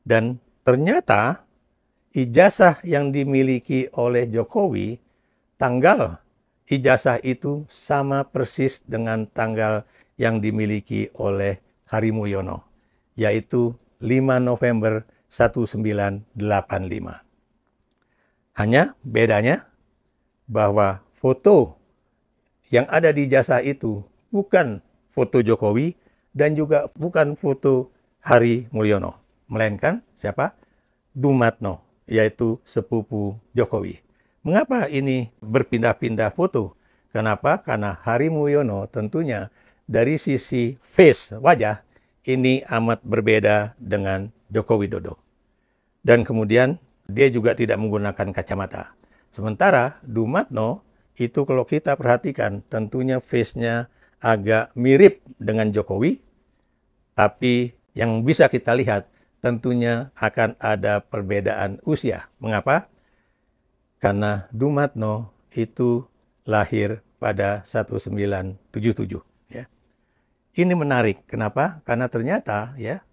Dan ternyata ijazah yang dimiliki oleh Jokowi, tanggal ijazah itu sama persis dengan tanggal yang dimiliki oleh Hari Mulyono, yaitu 5 November 1985. Hanya bedanya bahwa foto yang ada di ijazah itu bukan foto Jokowi dan juga bukan foto Hari Mulyono, melainkan siapa? Dumatno, yaitu sepupu Jokowi. Mengapa ini berpindah-pindah foto? Kenapa? Karena Hari Mulyono tentunya dari sisi face, wajah, ini amat berbeda dengan Joko Widodo. Dan kemudian dia juga tidak menggunakan kacamata. Sementara Dumatno itu kalau kita perhatikan tentunya face-nya agak mirip dengan Jokowi, tapi yang bisa kita lihat tentunya akan ada perbedaan usia. Mengapa? Karena Dumatno itu lahir pada 1977. Ya. Ini menarik. Kenapa? Karena ternyata ya,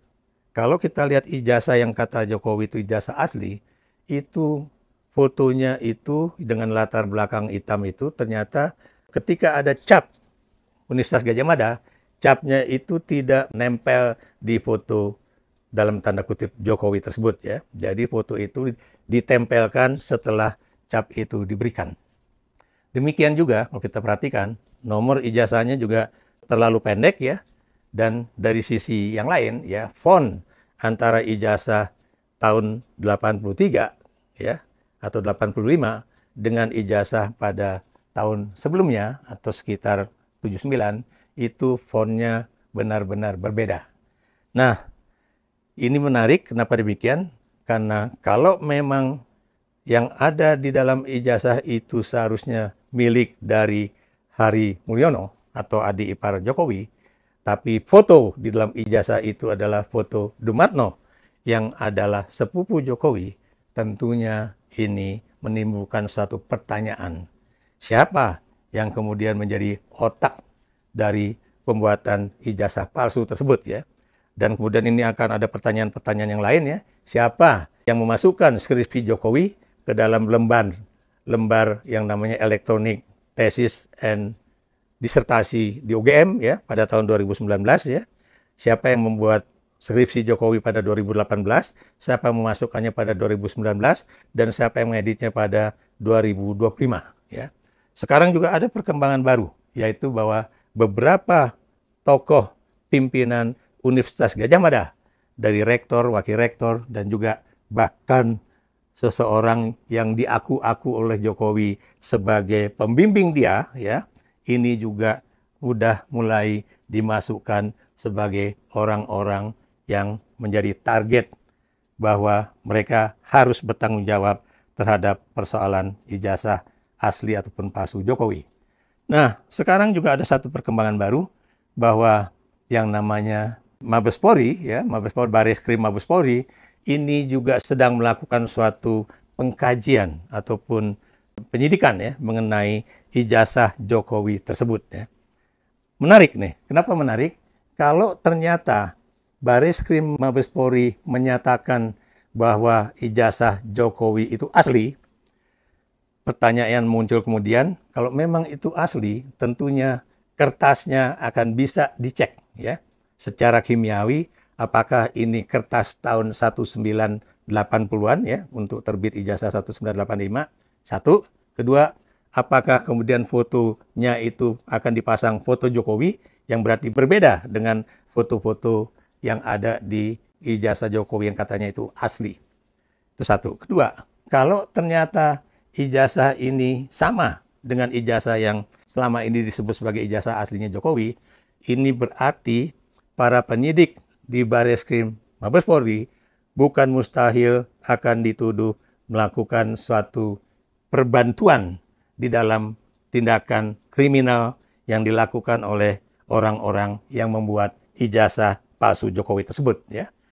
kalau kita lihat ijazah yang kata Jokowi itu ijazah asli, itu fotonya itu dengan latar belakang hitam itu ternyata ketika ada cap Universitas Gadjah Mada, capnya itu tidak nempel di foto dalam tanda kutip Jokowi tersebut ya. Jadi foto itu ditempelkan setelah cap itu diberikan. Demikian juga kalau kita perhatikan nomor ijazahnya juga terlalu pendek ya. Dan dari sisi yang lain ya, font antara ijazah tahun 83 ya atau 85 dengan ijazah pada tahun sebelumnya atau sekitar 79 itu fontnya benar-benar berbeda. Nah, ini menarik kenapa demikian? Karena kalau memang yang ada di dalam ijazah itu seharusnya milik dari Hari Mulyono atau adik ipar Jokowi, tapi foto di dalam ijazah itu adalah foto Dumatno yang adalah sepupu Jokowi, tentunya ini menimbulkan suatu pertanyaan. Siapa yang kemudian menjadi otak dari pembuatan ijazah palsu tersebut ya? Dan kemudian ini akan ada pertanyaan-pertanyaan yang lain ya. Siapa yang memasukkan skripsi Jokowi ke dalam lembar yang namanya Electronic Thesis and disertasi di UGM ya pada tahun 2019 ya. Siapa yang membuat skripsi Jokowi pada 2018, siapa yang memasukkannya pada 2019 dan siapa yang mengeditnya pada 2025 ya. Sekarang juga ada perkembangan baru yaitu bahwa beberapa tokoh pimpinan Universitas Gadjah Mada dari rektor, wakil rektor dan juga bahkan seseorang yang diaku-aku oleh Jokowi sebagai pembimbing dia ya, ini juga sudah mulai dimasukkan sebagai orang-orang yang menjadi target bahwa mereka harus bertanggung jawab terhadap persoalan ijazah asli ataupun palsu Jokowi. Nah, sekarang juga ada satu perkembangan baru bahwa yang namanya Mabes Polri, ya, Mabes Polri, Bareskrim Mabes Polri, ini juga sedang melakukan suatu pengkajian ataupun penyidikan ya mengenai ijazah Jokowi tersebut ya. Menarik nih. Kenapa menarik? Kalau ternyata Bareskrim Mabes Polri menyatakan bahwa ijazah Jokowi itu asli, pertanyaan muncul kemudian, kalau memang itu asli, tentunya kertasnya akan bisa dicek ya secara kimiawi apakah ini kertas tahun 1980-an ya untuk terbit ijazah 1985. Satu, kedua, apakah kemudian fotonya itu akan dipasang foto Jokowi yang berarti berbeda dengan foto-foto yang ada di ijazah Jokowi yang katanya itu asli. Itu satu. Kedua, kalau ternyata ijazah ini sama dengan ijazah yang selama ini disebut sebagai ijazah aslinya Jokowi, ini berarti para penyidik di Bareskrim Mabes Polri bukan mustahil akan dituduh melakukan suatu perbantuan di dalam tindakan kriminal yang dilakukan oleh orang-orang yang membuat ijazah palsu Jokowi tersebut ya.